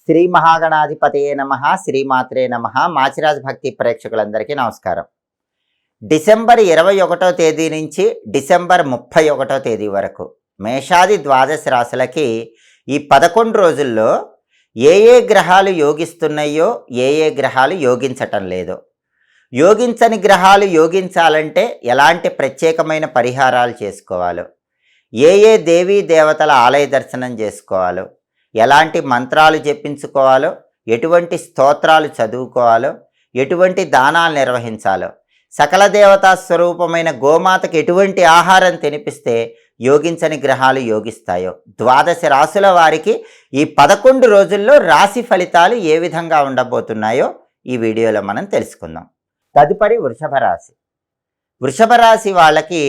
శ్రీ మహాగణాధిపతయే నమ, శ్రీమాత్రే నమ. మాచిరాజ్ భక్తి ప్రేక్షకులందరికీ నమస్కారం. డిసెంబర్ 21వ తేదీ నుంచి డిసెంబర్ 31వ తేదీ వరకు మేషాది ద్వాదశ రాశులకి ఈ 11 రోజుల్లో ఏ గ్రహాలు యోగిస్తున్నాయో, ఏ గ్రహాలు యోగించటం లేదో, యోగించని గ్రహాలు యోగించాలంటే ఎలాంటి ప్రత్యేకమైన పరిహారాలు చేసుకోవాలో, ఏ దేవీ దేవతల ఆలయ దర్శనం చేసుకోవాలో, ఎలాంటి మంత్రాలు జపించుకోవాలో, ఎటువంటి స్తోత్రాలు చదువుకోవాలో, ఎటువంటి దానాలు నిర్వహించాలో, సకల దేవతా స్వరూపమైన గోమాతకు ఎటువంటి ఆహారం తినిపిస్తే యోగించని గ్రహాలు యోగిస్తాయో, ద్వాదశ రాశుల వారికి ఈ 11 రోజుల్లో రాశి ఫలితాలు ఏ విధంగా ఉండబోతున్నాయో ఈ వీడియోలో మనం తెలుసుకుందాం. తదుపరి వృషభ రాశి. వృషభ రాశి వాళ్ళకి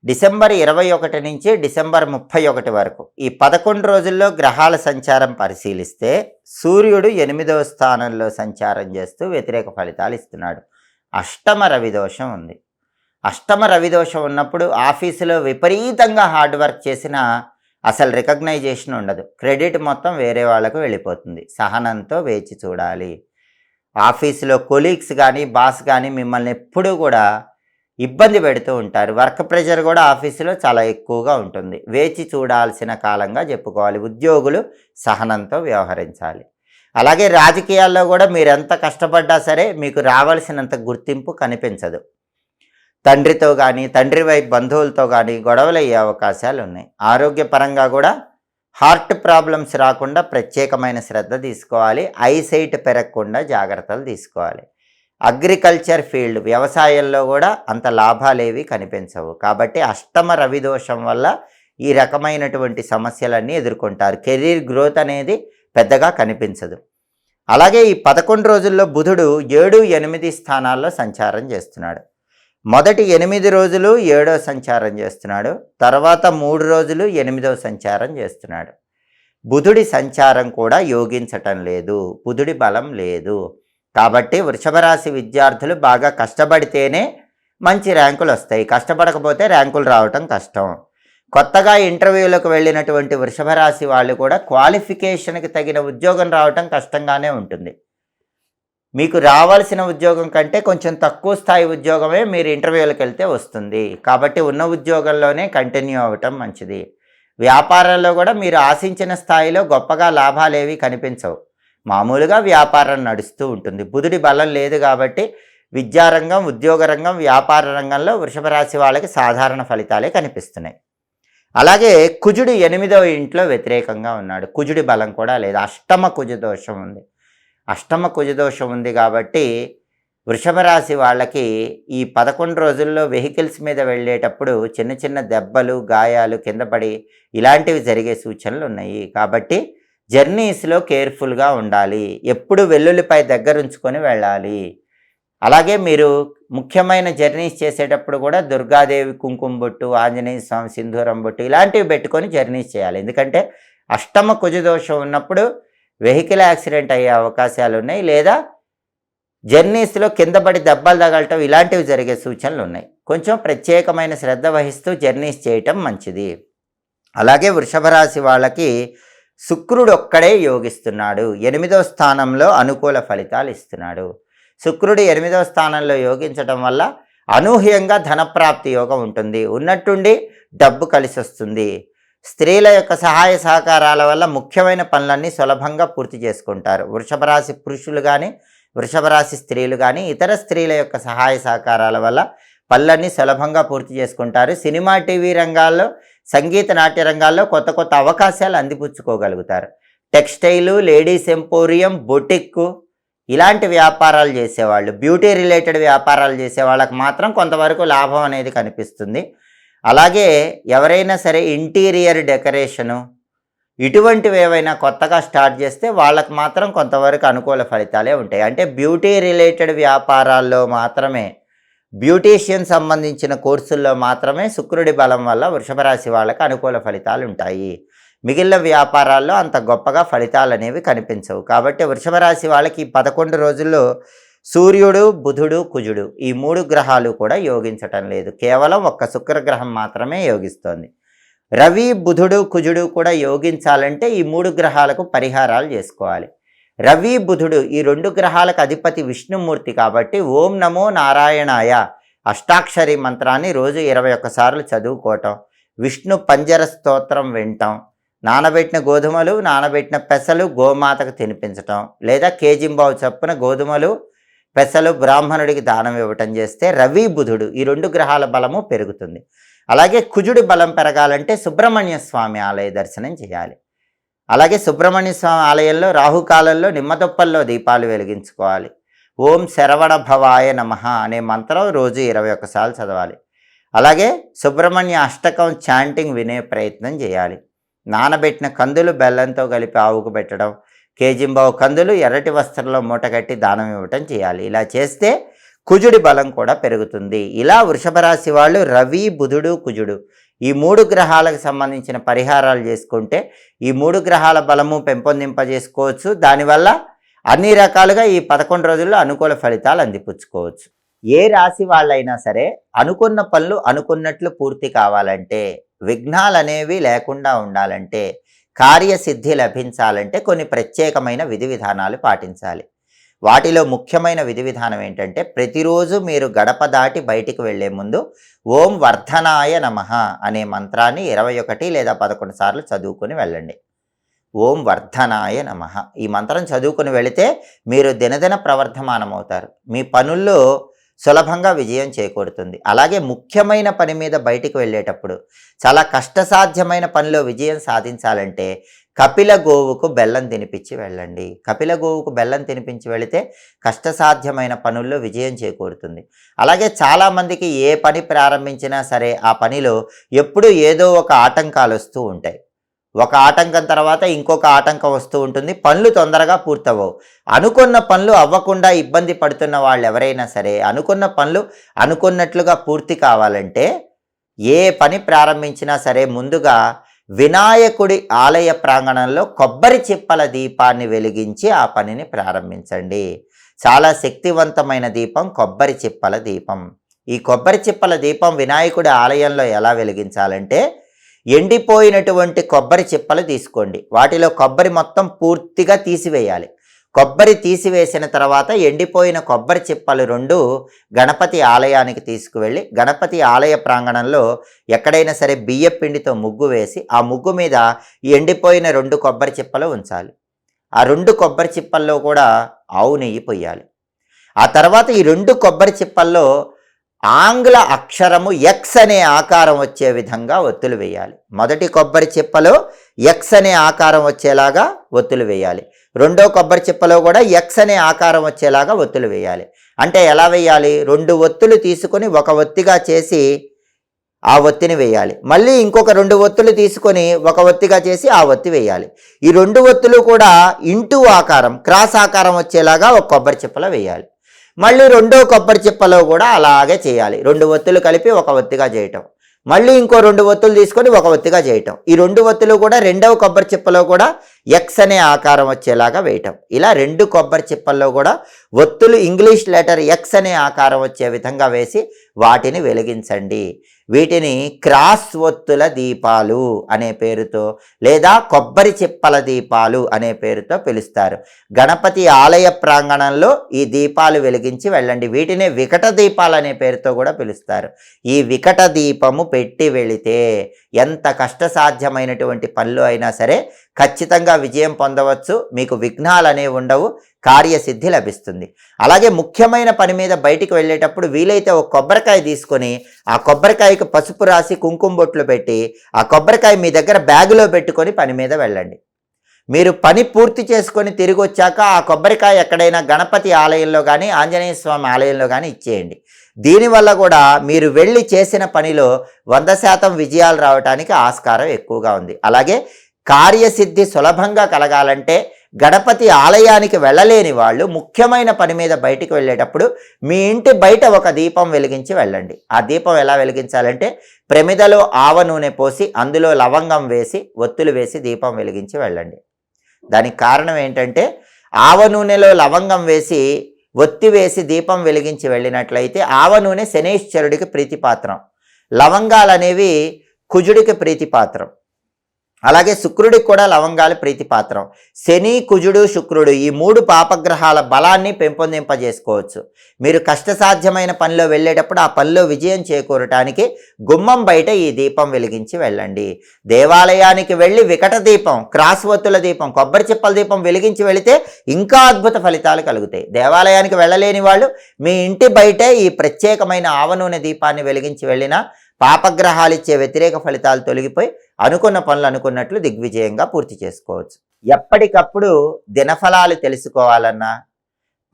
డిసెంబర్ 21 నుంచి డిసెంబర్ 31 వరకు ఈ 11 రోజుల్లో గ్రహాల సంచారం పరిశీలిస్తే సూర్యుడు 8వ స్థానంలో సంచారం చేస్తూ వ్యతిరేక ఫలితాలు ఇస్తున్నాడు. అష్టమ రవిదోషం ఉంది. అష్టమ రవిదోషం ఉన్నప్పుడు ఆఫీసులో విపరీతంగా హార్డ్ వర్క్ చేసినా అసలు రికగ్నైజేషన్ ఉండదు. క్రెడిట్ మొత్తం వేరే వాళ్ళకు వెళ్ళిపోతుంది. సహనంతో వేచి చూడాలి. ఆఫీసులో కొలీగ్స్ కానీ బాస్ కానీ మిమ్మల్ని ఎప్పుడూ కూడా ఇబ్బంది పెడుతూ ఉంటారు. వర్క్ ప్రెషర్ కూడా ఆఫీసులో చాలా ఎక్కువగా ఉంటుంది. వేచి చూడాల్సిన కాలంగా చెప్పుకోవాలి. ఉద్యోగులు సహనంతో వ్యవహరించాలి. అలాగే రాజకీయాల్లో కూడా మీరు ఎంత కష్టపడ్డా సరే మీకు రావాల్సినంత గుర్తింపు కనిపించదు. తండ్రితో కానీ తండ్రి వైపు బంధువులతో కానీ గొడవలు అయ్యే అవకాశాలు ఉన్నాయి. ఆరోగ్యపరంగా కూడా హార్ట్ ప్రాబ్లమ్స్ రాకుండా ప్రత్యేకమైన శ్రద్ధ తీసుకోవాలి. ఐసైట్ పెరగకుండా జాగ్రత్తలు తీసుకోవాలి. అగ్రికల్చర్ ఫీల్డ్, వ్యవసాయంలో కూడా అంత లాభాలేవి కనిపించవు. కాబట్టి అష్టమ రవిదోషం వల్ల ఈ రకమైనటువంటి సమస్యలన్నీ ఎదుర్కొంటారు. కెరీర్ గ్రోత్ అనేది పెద్దగా కనిపించదు. అలాగే ఈ 11 రోజుల్లో బుధుడు 7, 8 స్థానాల్లో సంచారం చేస్తున్నాడు. మొదటి 8 రోజులు 7వ సంచారం చేస్తున్నాడు. తర్వాత 3 రోజులు 8వ సంచారం చేస్తున్నాడు. బుధుడి సంచారం కూడా యోగించటం లేదు. బుధుడి బలం లేదు. కాబట్టి వృషభ రాశి విద్యార్థులు బాగా కష్టపడితేనే మంచి ర్యాంకులు వస్తాయి. కష్టపడకపోతే ర్యాంకులు రావటం కష్టం. కొత్తగా ఇంటర్వ్యూలకు వెళ్ళినటువంటి వృషభ రాశి వాళ్ళు కూడా క్వాలిఫికేషన్కి తగిన ఉద్యోగం రావటం కష్టంగానే ఉంటుంది. మీకు రావాల్సిన ఉద్యోగం కంటే కొంచెం తక్కువ స్థాయి ఉద్యోగమే మీరు ఇంటర్వ్యూలకు వెళ్తే వస్తుంది. కాబట్టి ఉన్న ఉద్యోగంలోనే కంటిన్యూ అవ్వటం మంచిది. వ్యాపారంలో కూడా మీరు ఆశించిన స్థాయిలో గొప్పగా లాభాలేవి కనిపించవు. మామూలుగా వ్యాపారం నడుస్తూ ఉంటుంది. బుధుడి బలం లేదు కాబట్టి విద్యారంగం, ఉద్యోగ రంగం, వ్యాపార రంగంలో వృషభ రాశి వాళ్ళకి సాధారణ ఫలితాలే కనిపిస్తున్నాయి. అలాగే కుజుడు 8వ ఇంట్లో వ్యతిరేకంగా ఉన్నాడు. కుజుడి బలం కూడా లేదు. అష్టమ కుజదోషం ఉంది. అష్టమ కుజదోషం ఉంది కాబట్టి వృషభ రాశి వాళ్ళకి ఈ 11 రోజుల్లో వెహికల్స్ మీద వెళ్ళేటప్పుడు చిన్న చిన్న దెబ్బలు, గాయాలు, కింద పడి ఇలాంటివి జరిగే సూచనలు ఉన్నాయి. కాబట్టి జర్నీస్లో కేర్ఫుల్గా ఉండాలి. ఎప్పుడు వెల్లుల్లిపై దగ్గర ఉంచుకొని వెళ్ళాలి. అలాగే మీరు ముఖ్యమైన జర్నీస్ చేసేటప్పుడు కూడా దుర్గాదేవి కుంకుమ బొట్టు, ఆంజనేయ స్వామి సింధూరం బొట్టు ఇలాంటివి పెట్టుకొని జర్నీస్ చేయాలి. ఎందుకంటే అష్టమ కుజదోషం ఉన్నప్పుడు వెహికల్ యాక్సిడెంట్ అయ్యే అవకాశాలు ఉన్నాయి. లేదా జర్నీస్లో కింద పడి దెబ్బలు తగలటం ఇలాంటివి జరిగే సూచనలు ఉన్నాయి. కొంచెం ప్రత్యేకమైన శ్రద్ధ వహిస్తూ జర్నీస్ చేయటం మంచిది. అలాగే వృషభ రాశి వాళ్ళకి శుక్రుడు ఒక్కడే యోగిస్తున్నాడు. 8వ స్థానంలో అనుకూల ఫలితాలు ఇస్తున్నాడు. శుక్రుడు 8వ స్థానంలో యోగించడం వల్ల అనూహ్యంగా ధనప్రాప్తి యోగం ఉంటుంది. ఉన్నట్టుండి డబ్బు కలిసి వస్తుంది. స్త్రీల యొక్క సహాయ సహకారాల వల్ల ముఖ్యమైన పనులన్నీ సులభంగా పూర్తి చేసుకుంటారు. వృషభ రాశి పురుషులు కానీ వృషభ రాశి స్త్రీలు కానీ ఇతర స్త్రీల యొక్క సహాయ సహకారాల వల్ల పనులన్నీ సులభంగా పూర్తి చేసుకుంటారు. సినిమా, టీవీ రంగాల్లో, సంగీత, నాట్య రంగాల్లో కొత్త కొత్త అవకాశాలు అందిపుచ్చుకోగలుగుతారు. టెక్స్టైలు, లేడీస్ ఎంపోరియం, బొటిక్కు ఇలాంటి వ్యాపారాలు చేసేవాళ్ళు, బ్యూటీ రిలేటెడ్ వ్యాపారాలు చేసే వాళ్ళకి మాత్రం కొంతవరకు లాభం అనేది కనిపిస్తుంది. అలాగే ఎవరైనా సరే ఇంటీరియర్ డెకరేషను ఇటువంటివి ఏవైనా కొత్తగా స్టార్ట్ చేస్తే వాళ్ళకు మాత్రం కొంతవరకు అనుకూల ఫలితాలే ఉంటాయి. అంటే బ్యూటీ రిలేటెడ్ వ్యాపారాల్లో మాత్రమే, బ్యూటీషియన్ సంబంధించిన కోర్సుల్లో మాత్రమే శుక్రుడి బలం వల్ల వృషభ రాశి వాళ్ళకి అనుకూల ఫలితాలు ఉంటాయి. మిగిలిన వ్యాపారాల్లో అంత గొప్పగా ఫలితాలు అనేవి కనిపించవు. కాబట్టి వృషభ రాశి వాళ్ళకి 11 రోజుల్లో సూర్యుడు, బుధుడు, కుజుడు ఈ 3 గ్రహాలు కూడా యోగించటం లేదు. కేవలం ఒక్క శుక్రగ్రహం మాత్రమే యోగిస్తోంది. రవి బుధుడు కుజుడు కూడా యోగించాలంటే ఈ 3 గ్రహాలకు పరిహారాలు చేసుకోవాలి. రవి బుధుడు ఈ 2 గ్రహాలకు అధిపతి విష్ణుమూర్తి కాబట్టి ఓం నమో నారాయణాయ అష్టాక్షరి మంత్రాన్ని రోజు 21 సార్లు చదువుకోవటం, విష్ణు పంజర స్తోత్రం వినటం, నానబెట్టిన గోధుమలు నానబెట్టిన పెసలు గోమాతకు తినిపించటం, లేదా కేజింబావు చప్పున గోధుమలు పెసలు బ్రాహ్మణుడికి దానం ఇవ్వటం చేస్తే రవి బుధుడు ఈ 2 గ్రహాల బలము పెరుగుతుంది. అలాగే కుజుడి బలం పెరగాలంటే సుబ్రహ్మణ్య స్వామి ఆలయ దర్శనం చేయాలి. అలాగే సుబ్రహ్మణ్య స్వామి ఆలయంలో రాహుకాలంలో నిమ్మదొప్పల్లో దీపాలు వెలిగించుకోవాలి. ఓం శరవణ భవాయ నమః అనే మంత్రం రోజు 21 సార్లు చదవాలి. అలాగే సుబ్రహ్మణ్య అష్టకం చాంటింగ్ వినే ప్రయత్నం చేయాలి. నానబెట్టిన కందులు బెల్లంతో కలిపి ఆవుకు పెట్టడం, కేజింబావు కందులు ఎర్రటి వస్త్రంలో మూటగట్టి దానం ఇవ్వటం చేయాలి. ఇలా చేస్తే కుజుడి బలం కూడా పెరుగుతుంది. ఇలా వృషభ రాశి వాళ్ళు రవి బుధుడు కుజుడు ఈ 3 గ్రహాలకు సంబంధించిన పరిహారాలు చేసుకుంటే ఈ 3 గ్రహాల బలము పెంపొందింపజేసుకోవచ్చు. దానివల్ల అన్ని రకాలుగా ఈ 11 రోజుల్లో అనుకూల ఫలితాలు అందిపుచ్చుకోవచ్చు. ఏ రాశి వాళ్ళైనా సరే అనుకున్న పనులు అనుకున్నట్లు పూర్తి కావాలంటే, విఘ్నాలు అనేవి లేకుండా ఉండాలంటే, కార్యసిద్ధి లభించాలంటే కొన్ని ప్రత్యేకమైన విధి విధానాలు పాటించాలి. వాటిలో ముఖ్యమైన విధి విధానం ఏంటంటే, ప్రతిరోజు మీరు గడప దాటి బయటికి వెళ్లే ముందు ఓం వర్ధనాయ నమః అనే మంత్రాన్ని 21 లేదా 11 సార్లు చదువుకొని వెళ్ళండి. ఓం వర్ధనాయ నమః ఈ మంత్రం చదువుకొని వెళితే మీరు దినదిన ప్రవర్ధమానమవుతారు. మీ పనుల్లో సులభంగా విజయం చేకూరుతుంది. అలాగే ముఖ్యమైన పని మీద బయటికి వెళ్ళేటప్పుడు, చాలా కష్టసాధ్యమైన పనిలో విజయం సాధించాలంటే కపిల గోవుకు బెల్లం తినిపించి వెళ్ళండి. కపిల గోవుకు బెల్లం తినిపించి వెళితే కష్టసాధ్యమైన పనుల్లో విజయం చేకూరుతుంది. అలాగే చాలామందికి ఏ పని ప్రారంభించినా సరే ఆ పనిలో ఎప్పుడూ ఏదో ఒక ఆటంకాలు వస్తూ ఉంటాయి. ఒక ఆటంకం తర్వాత ఇంకొక ఆటంకం వస్తూ ఉంటుంది. పనులు తొందరగా పూర్తవవు. అనుకున్న పనులు అవ్వకుండా ఇబ్బంది పడుతున్న వాళ్ళు ఎవరైనా సరే, అనుకున్న పనులు అనుకున్నట్లుగా పూర్తి కావాలంటే ఏ పని ప్రారంభించినా సరే ముందుగా వినాయకుడి ఆలయ ప్రాంగణంలో కొబ్బరి చిప్పల దీపాన్ని వెలిగించి ఆ పనిని ప్రారంభించండి. చాలా శక్తివంతమైన దీపం కొబ్బరి చిప్పల దీపం. ఈ కొబ్బరి చిప్పల దీపం వినాయకుడి ఆలయంలో ఎలా వెలిగించాలంటే, ఎండిపోయినటువంటి కొబ్బరి చిప్పలు తీసుకోండి. వాటిలో కొబ్బరి మొత్తం పూర్తిగా తీసివేయాలి. కొబ్బరి తీసివేసిన తర్వాత ఎండిపోయిన కొబ్బరి చిప్పలు 2 గణపతి ఆలయానికి తీసుకువెళ్ళి గణపతి ఆలయ ప్రాంగణంలో ఎక్కడైనా సరే బియ్యం పిండితో ముగ్గు వేసి ఆ ముగ్గు మీద ఎండిపోయిన 2 కొబ్బరి చిప్పలు ఉంచాలి. ఆ 2 కొబ్బరి చిప్పల్లో కూడా ఆవు నెయ్యి పొయ్యాలి. ఆ తర్వాత ఈ 2 కొబ్బరి చిప్పల్లో ఆంగ్ల అక్షరము ఎక్స్ అనే ఆకారం వచ్చే విధంగా ఒత్తులు వేయాలి. మొదటి కొబ్బరి చిప్పలో ఎక్స్ అనే ఆకారం వచ్చేలాగా ఒత్తులు వేయాలి. రెండో కొబ్బరి చిప్పలో కూడా ఎక్స్ అనే ఆకారం వచ్చేలాగా ఒత్తులు వేయాలి. అంటే ఎలా వేయాలి? 2 ఒత్తులు తీసుకొని ఒక ఒత్తిగా చేసి ఆ ఒత్తిని వేయాలి. మళ్ళీ ఇంకొక 2 ఒత్తులు తీసుకొని ఒక ఒత్తిగా చేసి ఆ ఒత్తి వేయాలి. ఈ 2 ఒత్తులు కూడా ఇంటూ ఆకారం, క్రాస్ ఆకారం వచ్చేలాగా ఒక కొబ్బరి చిప్పలో వేయాలి. మళ్ళీ రెండో కొబ్బరి చిప్పలో కూడా అలాగే చేయాలి. 2 ఒత్తులు కలిపి ఒక ఒత్తిగా చేయటం, మళ్ళీ ఇంకో 2 ఒత్తులు తీసుకొని ఒక ఒత్తిగా చేయటం. ఈ 2 ఒత్తులు కూడా రెండవ కొబ్బరి చిప్పలో కూడా ఎక్స్ అనే ఆకారం వచ్చేలాగా వేయటం. ఇలా 2 కొబ్బరి చిప్పల్లో కూడా ఒత్తులు ఇంగ్లీష్ లెటర్ ఎక్స్ అనే ఆకారం వచ్చే విధంగా వేసి వాటిని వెలిగించండి. వీటిని క్రాస్ ఒత్తుల దీపాలు అనే పేరుతో లేదా కొబ్బరి చిప్పల దీపాలు అనే పేరుతో పిలుస్తారు. గణపతి ఆలయ ప్రాంగణంలో ఈ దీపాలు వెలిగించి వెళ్ళండి. వీటిని వికట దీపాలు అనే పేరుతో కూడా పిలుస్తారు. ఈ వికట దీపము పెట్టి వెళితే ఎంత కష్టసాధ్యమైనటువంటి పనులు అయినా సరే ఖచ్చితంగా విజయం పొందవచ్చు. మీకు విఘ్నాలు అనేవి ఉండవు, కార్యసిద్ధి లభిస్తుంది. అలాగే ముఖ్యమైన పని మీద బయటికి వెళ్ళేటప్పుడు వీలైతే ఒక కొబ్బరికాయ తీసుకొని ఆ కొబ్బరికాయకు పసుపు రాసి కుంకుమ బొట్లు పెట్టి ఆ కొబ్బరికాయ మీ దగ్గర బ్యాగులో పెట్టుకొని పని మీద వెళ్ళండి. మీరు పని పూర్తి చేసుకొని తిరిగి వచ్చాక ఆ కొబ్బరికాయ ఎక్కడైనా గణపతి ఆలయంలో కానీ ఆంజనేయ స్వామి ఆలయంలో కానీ ఇచ్చేయండి. దీనివల్ల కూడా మీరు వెళ్ళి చేసిన పనిలో 100% విజయాలు రావడానికి ఆస్కారం ఎక్కువగా ఉంది. అలాగే కార్యసిద్ధి సులభంగా కలగాలంటే గణపతి ఆలయానికి వెళ్ళలేని వాళ్ళు ముఖ్యమైన పని మీద బయటికి వెళ్ళేటప్పుడు మీ ఇంటి బయట ఒక దీపం వెలిగించి వెళ్ళండి. ఆ దీపం ఎలా వెలిగించాలంటే ప్రమిదలో ఆవ నూనె పోసి అందులో లవంగం వేసి ఒత్తులు వేసి దీపం వెలిగించి వెళ్ళండి. దానికి కారణం ఏంటంటే ఆవ నూనెలో లవంగం వేసి ఒత్తి వేసి దీపం వెలిగించి వెళ్ళినట్లయితే ఆవ నూనె శనైశ్వరుడికి ప్రీతిపాత్రం. లవంగాలు అనేవి కుజుడికి ప్రీతిపాత్రం. అలాగే శుక్రుడికి కూడా లవంగాలు ప్రీతిపాత్రం. శని, కుజుడు, శుక్రుడు ఈ 3 పాపగ్రహాల బలాన్ని పెంపొందింపజేసుకోవచ్చు. మీరు కష్టసాధ్యమైన పనిలో వెళ్ళేటప్పుడు ఆ పనిలో విజయం చేకూరటానికి గుమ్మం బయట ఈ దీపం వెలిగించి వెళ్ళండి. దేవాలయానికి వెళ్ళి వికట దీపం, క్రాస్ ఒత్తుల దీపం, కొబ్బరి చిప్పల దీపం వెలిగించి వెళితే ఇంకా అద్భుత ఫలితాలు కలుగుతాయి. దేవాలయానికి వెళ్ళలేని వాళ్ళు మీ ఇంటి బయటే ఈ ప్రత్యేకమైన ఆవ నూనె దీపాన్ని వెలిగించి వెళ్ళినా పాపగ్రహాలు ఇచ్చే వ్యతిరేక ఫలితాలు తొలగిపోయి అనుకున్న పనులు అనుకున్నట్లు దిగ్విజయంగా పూర్తి చేసుకోవచ్చు. ఎప్పటికప్పుడు దినఫలాలు తెలుసుకోవాలన్నా,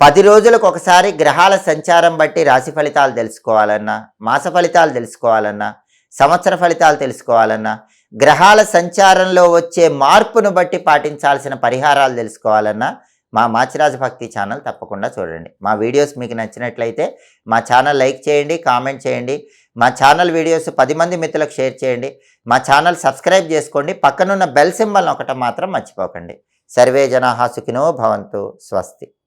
10 రోజులకు ఒకసారి గ్రహాల సంచారం బట్టి రాశి ఫలితాలు తెలుసుకోవాలన్నా, మాస ఫలితాలు తెలుసుకోవాలన్నా, సంవత్సర ఫలితాలు తెలుసుకోవాలన్నా, గ్రహాల సంచారంలో వచ్చే మార్పును బట్టి పాటించాల్సిన పరిహారాలు తెలుసుకోవాలన్నా మా మాచిరాజు భక్తి ఛానల్ తప్పకుండా చూడండి. మా వీడియోస్ మీకు నచ్చినట్లయితే మా ఛానల్ లైక్ చేయండి, కామెంట్ చేయండి. మా ఛానల్ వీడియోస్ 10 మంది మిత్రులకు షేర్ చేయండి. మా ఛానల్ సబ్స్క్రైబ్ చేసుకోండి. పక్కనున్న బెల్ సింబల్ ఒకటి మాత్రం మర్చిపోకండి. సర్వే జనాః సుఖినో భవంతు. స్వస్తి.